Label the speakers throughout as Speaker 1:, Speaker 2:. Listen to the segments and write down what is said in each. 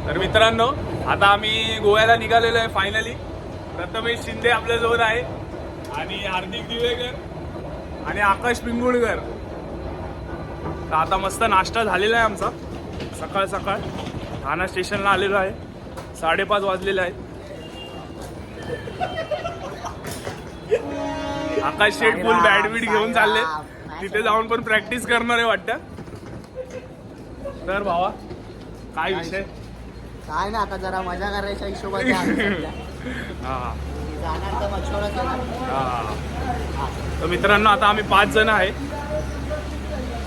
Speaker 1: तर मित्रांनो आता आम्ही गोव्याला निघालेलो आहे फायनली. प्रथमेश शिंदे आपल्या जवळ आहे आणि हार्दिक दिवेकर आणि आकाश पिंगुळकर. तर आता मस्त नाश्ता झालेला आहे आमचा सकाळ सकाळ. ठाणा स्टेशनला आलेलो आहे. 5:30 वाजलेले आहेत. आकाश शेठ फुल बॅडमिंटन घेऊन चालले. तिथे जाऊन पण प्रॅक्टिस करणार आहे वाटतं. तर भावा काय विषय?
Speaker 2: काय ना आता जरा मजा करायच्या हिशोबाने
Speaker 1: हा
Speaker 2: जाणार तर मच्छोरच आहे ना.
Speaker 1: हा. तर मित्रांनो आता आम्ही 5 जण आहे.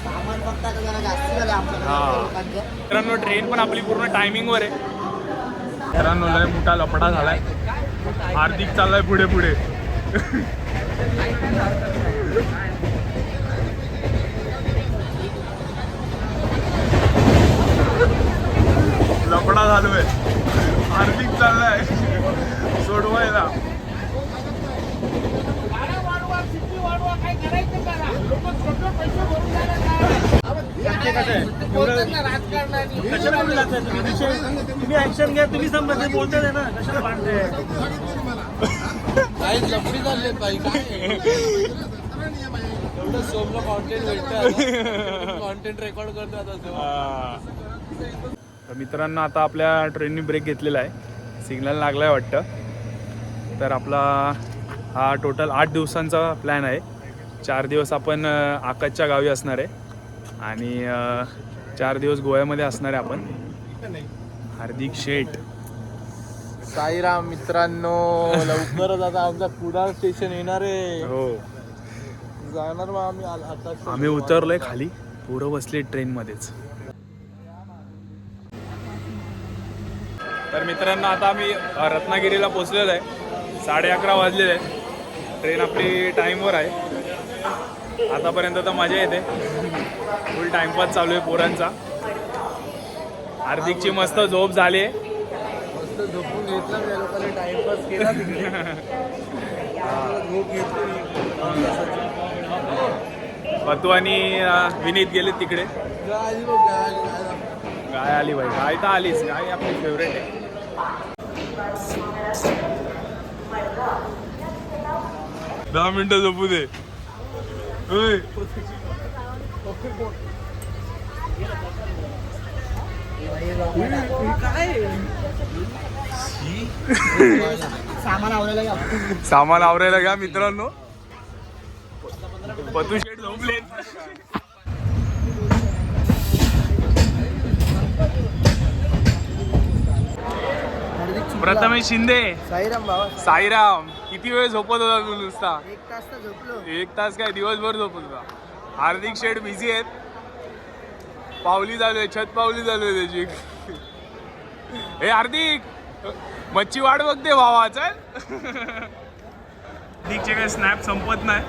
Speaker 2: सामान फक्त आता जरा जास्त झालं आमच्या लोकांचं.
Speaker 1: मित्रांनो ट्रेन पण आपली पूर्ण टायमिंगवर आहे. मित्रांनो लय मोठा लपडा झालाय. हार्दिक चाललाय पुढे पुढे. लपडा झालोय. हार्दिक चाललाय सोडवायला.
Speaker 3: तुम्ही ऍक्शन घ्या. तुम्ही समजा बोलताय ना कशाला भांडते.
Speaker 2: काही लपडी चालले बाई काय एवढं सोमला कॉन्टेंट भेटतं. कॉन्टेंट रेकॉर्ड करतात.
Speaker 1: तर मित्रांनो आता आपल्या ट्रेननी ब्रेक घेतलेला आहे. सिग्नल लागलाय वाटतं. तर आपला हा टोटल 8 दिवसांचा प्लॅन आहे. 4 दिवस आपण आकाशच्या गावी असणार आहे आणि 4 दिवस गोव्यामध्ये असणार आहे आपण. हार्दिक शेठ
Speaker 2: साईराम मित्रांनो लवकरच आता आमचा कुडाळ स्टेशन येणार आहे.
Speaker 1: हो
Speaker 2: जाणार मग आम्ही आता.
Speaker 1: आम्ही उतरलोय खाली. पुढं बसले ट्रेनमध्येच. तर मित्रांनो आता आम्ही रत्नागिरीला पोहोचलेलो आहे. 11:30 वाजलेले आहे. ट्रेन आपली टाईमवर आहे. आतापर्यंत तर मजा येते. फुल टाइमपास चालू आहे पोरांचा. हार्दिकची मस्त झोप झाली आहे.
Speaker 2: मस्त झोपून घेतलं त्या लोकांनी टाइमपास केला. झोप घेतली.
Speaker 1: पतू आणि विनीत गेले तिकडे. गाय आली बाई. गाय तर आलीच. गाय आपली फेवरेट आहे. दहा मिनिटं झोपू दे. सामान आवरायला घ्या मित्रांनो. पतू शेठ झोपले. प्रथमेश शिंदे.
Speaker 2: साईराम बाबा.
Speaker 1: साईराम किती वेळ झोपत होता तू नुसता?
Speaker 2: 1 तास तर झोपलो.
Speaker 1: 1 तास काय दिवसभर झोपत होता. हार्दिक शेठ बिझी आहेत. पावली चालू आहे. छत पावली चालू आहे त्याची. हे हार्दिक मच्छी वाट बघते भावा. चल. हार्दिकचे काय स्नॅप संपत नाही.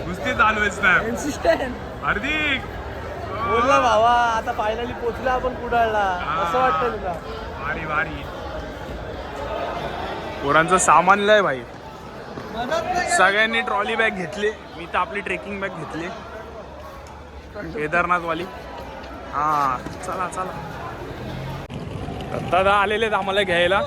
Speaker 1: नुसते चालू आहे स्नॅप.
Speaker 2: इन्सिस्टंट
Speaker 1: हार्दिक
Speaker 3: बोलला भावा आता फायनली पोचला आपण कुडाळला. असं वाटतं तुला?
Speaker 1: भारी भारी. पोरांचं सामान लय भाई. सगळ्यांनी ट्रॉली बॅग घेतली. मी तर आपली ट्रेकिंग बॅग घेतली केदारनाथ वाली. हा चला चला. दादा आलेले आहेत आम्हाला घ्यायला.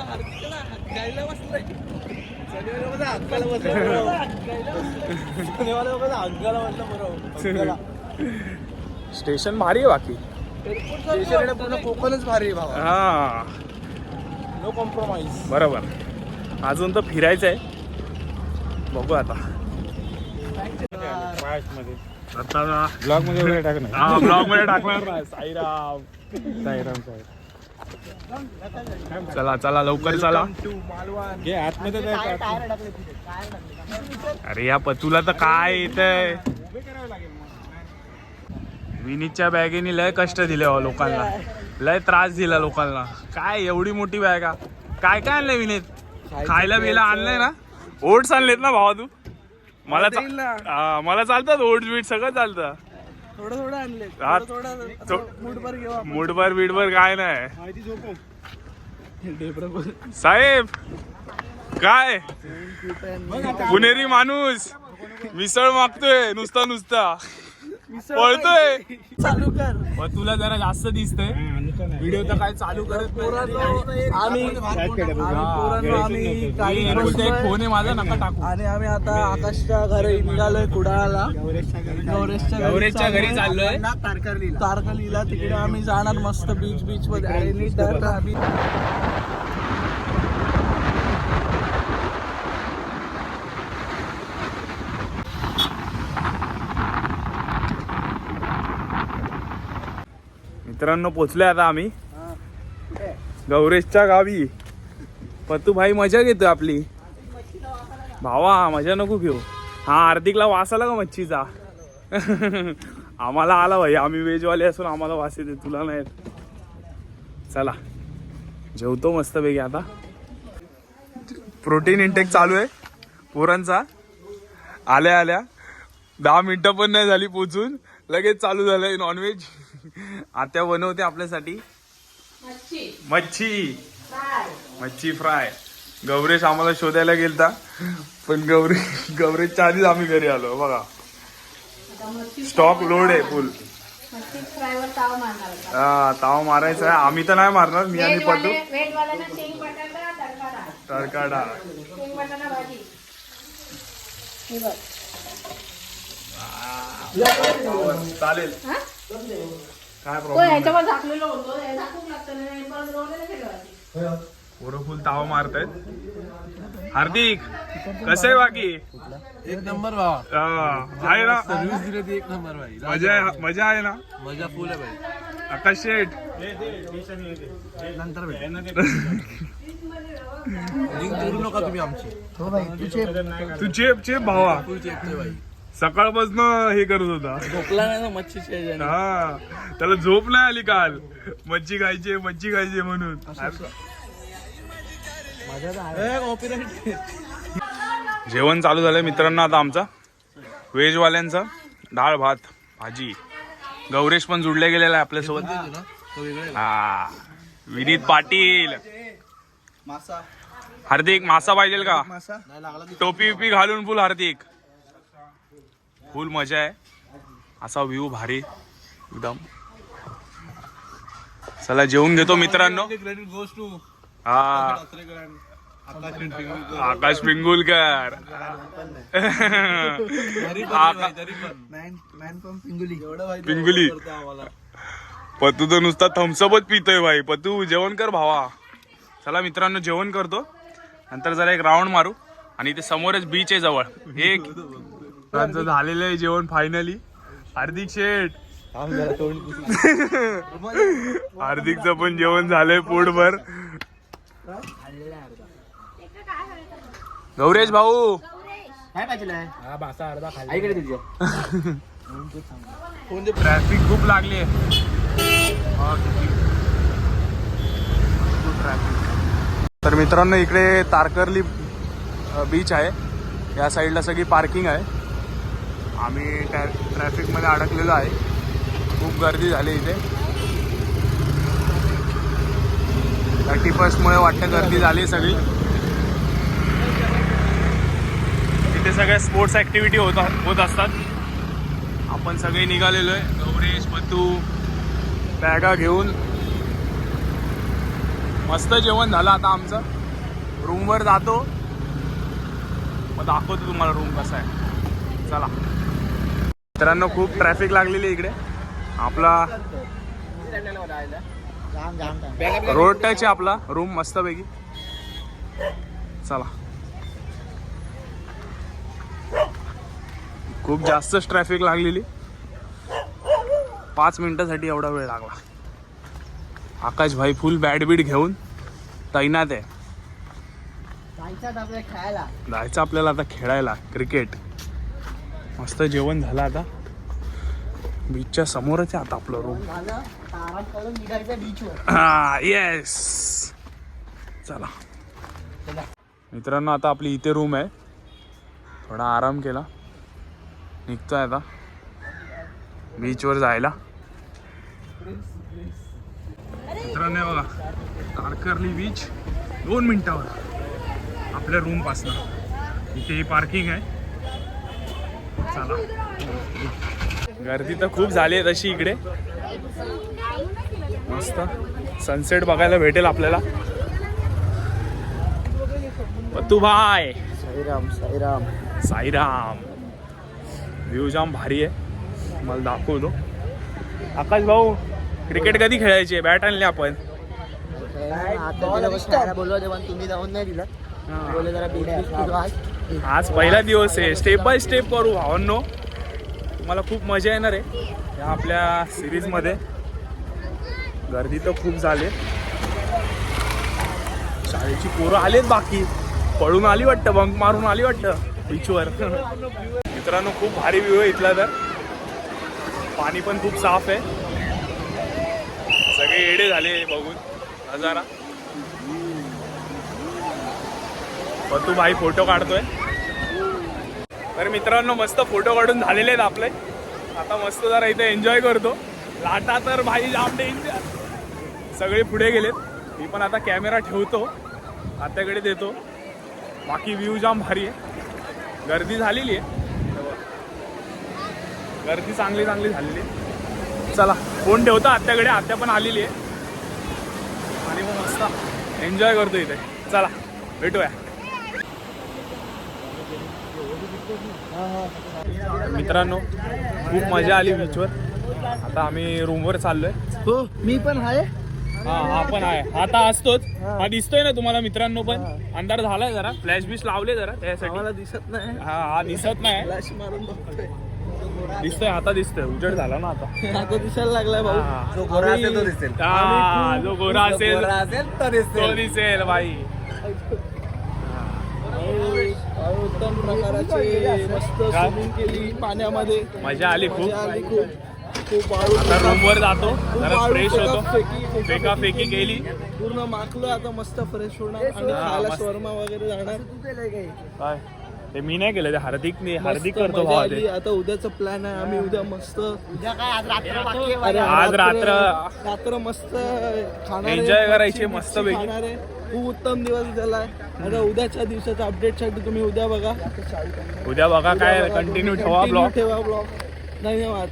Speaker 1: स्टेशन भारी आहे बाकी.
Speaker 2: पूर्ण कोकणच भारी आहे बाबा.
Speaker 1: हा
Speaker 2: नो कॉम्प्रोमाइज.
Speaker 1: बरोबर. अजून तर फिरायचं आहे. बघू आता. आता
Speaker 3: ब्लॉग मध्ये वगैरे टाकणार.
Speaker 1: हा ब्लॉग मध्ये टाकणार ना. साईराम
Speaker 3: साईराम.
Speaker 1: चला चला लवकर चला.
Speaker 3: घे आतमध्ये काय
Speaker 2: टायर टाकले तिथे.
Speaker 1: अरे या पतूला तर काय येतंय. विनीतच्या बॅगेने लय कष्ट दिले हो लोकांना. लय त्रास दिला लोकांना. काय एवढी मोठी बॅग. काय काय आणलंय विनीत? खायला बिला आणलंय ना? ओट्स आणलेत ना भावा तू? मला चालतात ओट्स बीट सगळं चालतं.
Speaker 2: थोडं थोडं आणले. मुठभर घेऊ.
Speaker 1: मुठभर बीडभर काय नाही.
Speaker 3: माहिती झोपव.
Speaker 1: साहेब काय पुणेरी माणूस मिसळ मागतोय नुसता पळतोय.
Speaker 2: चालू कर.
Speaker 1: तुला जरा जास्त दिसतंय. व्हिडिओ तर काय चालू करत
Speaker 3: आम्ही काही
Speaker 1: फोन आहे माझा नका टाकू.
Speaker 3: आणि आम्ही आता आकाशच्या घरी निघालोय कुडाळला.
Speaker 1: गौरेशच्या घरी चाललोय.
Speaker 3: तारकर्लीला तिकडे आम्ही जाणार मस्त बीच मध्ये आणि तर आम्ही
Speaker 1: मित्रांनो पोचलोय आता आम्ही गौरेशच्या गावी. पतू भाई मजा घेतोय आपली. भावा मजा नको घेऊ. हा हार्दिकला वास आला का मच्छीचा? आम्हाला आला भाई. आम्ही वेजवाले असून आम्हाला वास येते, तुला नाही. चला जेवतो मस्तपैकी आता. प्रोटीन इंटेक चालू आहे पोरांचा. आल्या आल्या 10 मिनिटं पण नाही झाली पोचून लगेच चालू झालंय नॉनव्हेज. आत्या बनवते आपल्यासाठी मच्छी फ्राय. गौरेश आम्हाला शोधायला गेलता पण गौरेशच्या आधीच आम्ही घरी आलो. बघा स्टॉक लोड आहे फुल. हा ताव मारायचा आहे. आम्ही तर नाही मारणार, मी आणि पटू. तडकाडा चालेल काय प्रॉब्लेम. पोरं फुल ताव मारतायत. हार्दिक कसं आहे बाकी?
Speaker 3: एक नंबर भावा.
Speaker 1: आहे ना
Speaker 3: सर्व्हिस दिली ती एक नंबर भाई.
Speaker 1: मजा आहे ना?
Speaker 3: मजा फुल आहे भाई.
Speaker 1: आकाश शेठ
Speaker 3: नंतर लिंक तोडू नका तुम्ही आमची.
Speaker 1: तू चेप भावा.
Speaker 3: फुल चेपते भाई.
Speaker 1: सकाळपासून हे करत होता.
Speaker 3: झोपला नाही ना मच्छीच्या ह्याच्याने.
Speaker 1: हा त्याला झोप नाही आली काल. मच्छी खायची म्हणून. जेवण चालू झालंय मित्रांनो आता आमचा. व्हेजवाल्यांचा डाळ भात भाजी. गौरेश पण जुडले गेलेला आहे आपल्यासोबत. हा विनीत पाटील. हार्दिक मासा पाहिजे का? टोपी विपी घालून फुल हार्दिक. फुल मजा आहे. असा व्ह्यू भारी एकदम. चला जेवून घेतो मित्रांनो. हा आकाश पिंगुलकर. पिंगुली. पतू तर नुसता थम्सअपच पितोय भाई. पतू जेवण कर भावा. चला मित्रांनो जेवण करतो. नंतर जरा एक राऊंड मारू. आणि ते समोरच बीच आहे जवळ. एक त्यांचं झालेलं आहे जेवण फायनली. हार्दिक शेठ हार्दिकचं पण जेवण झालंय पोटभर. गौरेश भाऊ ट्रॅफिक खूप लागली. तर मित्रांनो इकडे तारकर्ली बीच आहे. या साईडला सगळी पार्किंग आहे. आम्ही ट्रॅफिकमध्ये अडकलेलो आहे. खूप गर्दी झाली इथे. 31st वाटतं गर्दी झाली सगळी. इथे सगळ्या स्पोर्ट्स ॲक्टिव्हिटी होत असतात. आपण सगळे निघालेलो आहे. गौरेश पतू बॅगा घेऊन. मस्त जेवण झालं आता आमचं. रूमवर जातो मग दाखवतो तुम्हाला रूम कसा आहे. चला मित्रांनो खूप ट्रॅफिक लागलेली इकडे. आपला रोड टच आहे आपला रूम मस्तपैकी. चला खूप जास्तच ट्रॅफिक लागलेली. 5 मिनिटासाठी एवढा वेळ लागला. आकाश भाई फुल बॅट बीट घेऊन तैनात आहे. जायचं आपल्याला आता खेळायला क्रिकेट. मस्त जेवण झालं आता. बीचच्या समोरच आहे आता आपलं रूम. हा येस. चला मित्रांनो आता आपली इथे रूम आहे. थोडा आराम केला. निघतोय आता बीचवर जायला. मित्रांनो बघा तारकर्ली बीच 2 मिनिटावर आपल्या रूम पासून. इथे ही पार्किंग आहे. चला गर्दी तर खूप झाली आहे तशी इकडे. मस्त सनसेट बघायला भेटेल आपल्याला. तू भाई
Speaker 3: साईराम साईराम.
Speaker 1: साईराम. व्ह्यू जाम भारी आहे, मला दाखवतो. आकाश भाऊ, क्रिकेट कधी खेळायची? बॅट आणली आपण.
Speaker 3: बोललो तेव्हा तुम्ही जाऊन नाही दिला. बोलले जरा बीच
Speaker 1: आज पहिला दिवस आहे, स्टेप बाय स्टेप करू भावांनो. मला खूप मजा येणार आहे या आपल्या सिरीजमध्ये. गर्दी तर खूप झाली, शाळेची पोरं आलेत, बाकी पळून आली वाटतं, बंक मारून आली वाटतं बीचवर. मित्रांनो खूप भारी व्ह्यू आहे इथला. तर पाणी पण खूप साफ आहे, सगळे येडे झाले बघून नजारा. पतू भाई फोटो काढतोय. तर मित्रांनो मस्त फोटो काढून झालेले आहेत आपले. आता मस्त जरा इथे एन्जॉय करतो. लाटा तर भाई जाम डेंजर, सगळे पुढे गेलेत. मी पण आता कॅमेरा ठेवतो, आत्याकडे देतो. बाकी व्ह्यू जाम भारी आहे. गर्दी झालेली आहे, गर्दी चांगली झालेली आहे. चला फोन ठेवतो आत्याकडे, आत्या पण आलेली आहे आणि मग मस्त एन्जॉय करतो इथे. चला भेटूया. मित्रांनो खूप मजा आली बीचवर. आता आम्ही रूमवर चाललोय.
Speaker 3: हो मी पण आहे.
Speaker 1: हा पण आहे, आता असतोच. हा दिसतोय ना तुम्हाला मित्रांनो, पण अंधार झालाय जरा, फ्लॅश बीश लावले जरा त्यासाठी.
Speaker 3: मला दिसत नाही.
Speaker 1: हा दिसत नाही,
Speaker 3: फ्लॅश मारून बघतोय.
Speaker 1: दिसतोय आता, दिसतोय. उजेड झाला ना आता.
Speaker 3: आता दिसायला लागलाय भाऊ.
Speaker 1: हा.
Speaker 3: जो गोरा असेल तो दिसेल.
Speaker 1: हा, जो गोरा असेल
Speaker 3: तो
Speaker 1: तो दिसेल बाई.
Speaker 3: उत्तम प्रकाराची मस्त स्विमिंग केली पाण्यामध्ये.
Speaker 1: मजा आली खूप.
Speaker 3: मजा आली खूप. खूप वाळू
Speaker 1: आता रूमवर जातो, जरा
Speaker 3: वाळू
Speaker 1: फ्रेश होतो. फेकाफेकी केली,
Speaker 3: पूर्ण माखलं. आता मस्त फ्रेश होणार आणि खायला शर्मा वगैरे जाणार.
Speaker 1: काय ते मी नाही केलं, ते हार्दिक
Speaker 3: मस्त
Speaker 1: करतो
Speaker 3: मजा
Speaker 1: भावा
Speaker 3: आली.
Speaker 1: ते.
Speaker 3: आता उद्याचं प्लॅन आहे. आम्ही उद्या मस्त
Speaker 1: आज
Speaker 3: रात्र मस्त खाणार आहे.
Speaker 1: Enjoy करायची
Speaker 3: मच्छी
Speaker 1: मस्त पैकी.
Speaker 3: खाणार आहे. खूप उत्तम दिवस झालाय. आता उद्याच्या दिवसाच्या अपडेटसाठी तुम्ही उद्या बघा.
Speaker 1: उद्या बघा काय कंटिन्यू ठेवा ब्लॉग.
Speaker 3: धन्यवाद.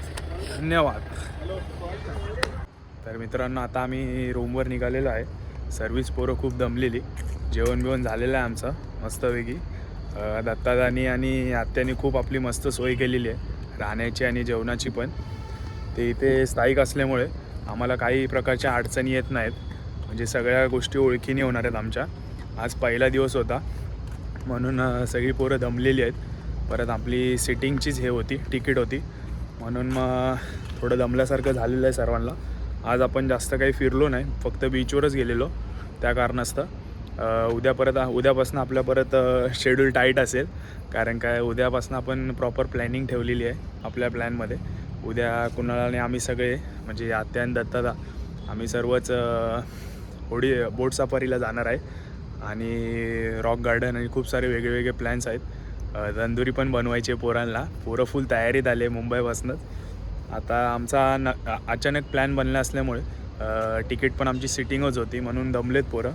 Speaker 1: धन्यवाद. तर मित्रांनो आता आम्ही रूमवर निघालेलो आहे. सर्व्हिस पोरं खूप दमलेली. जेवण बिवण झालेलं आहे आमचं मस्तपैकी. दत्तादानी आणि आत्यानी खूप आपली मस्त सोय केलेली आहे राहण्याची आणि जेवणाची पण. ते इथे स्थायिक असल्यामुळे आम्हाला काही प्रकारच्या अडचणी येत नाहीत. म्हणजे सगळ्या गोष्टी ओळखीने होणार आहेत आमच्या. आज पहिला दिवस होता म्हणून सगळी पोरं दमलेली आहेत. परत आपली सिटिंगचीच हे होती, तिकीट होती, म्हणून मग थोडं दमल्यासारखं झालेलं आहे सर्वांना. आज आपण जास्त काही फिरलो नाही, फक्त बीचवरच गेलेलो त्या कारणास्तव. उद्यापासून आपल्या परत शेड्यूल टाईट असेल, कारण काय उद्यापासून आपण प्रॉपर प्लॅनिंग ठेवलेली आहे आपल्या प्लॅनमध्ये. उद्या कुणाला आणि आम्ही सगळे म्हणजे आत्या आणि दत्तादा आम्ही सर्वच बोट सफारीला जाणार आहे आणि रॉक गार्डन आणि खूप सारे वेगळे प्लॅन्स आहेत. तंदुरी पण बनवायची पोरांना. पोरं फुल तयारीत आले मुंबईपासूनच. आता आमचा अचानक प्लॅन बनला असल्यामुळे तिकीट पण आमची सिटिंगच होती म्हणून दमलेत पोरं.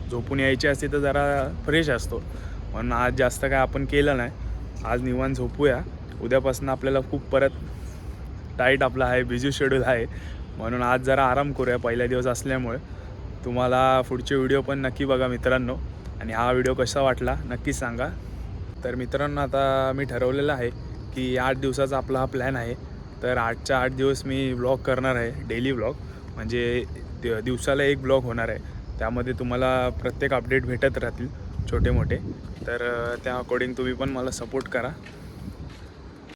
Speaker 1: झोपून यायची असते तर जरा फ्रेश असतो, म्हणून आज जास्त काय आपण केलं नाही. आज निवांत झोपूया. उद्यापासून आपल्याला खूप परत टाईट आपला आहे, बिझी शेड्यूल आहे, म्हणून आज जरा आराम करूया पहिला दिवस असल्यामुळे. तुम्हाला पुढचे व्हिडिओ पण नक्की बघा मित्रांनो, आणि हा व्हिडिओ कसा वाटला नक्कीच सांगा. तर मित्रांनो आता मी ठरवलेलं आहे की 8 दिवसाचा आपला हा प्लॅन आहे. तर 8च्या 8 दिवस मी व्लॉग करणार आहे, डेली व्लॉग. म्हणजे दिवसाला एक ब्लॉग होणार आहे. त्यामध्ये तुम्हाला प्रत्येक अपडेट भेटत राहतील छोटे मोठे. तर त्या अकॉर्डिंग तुम्ही पण मला सपोर्ट करा.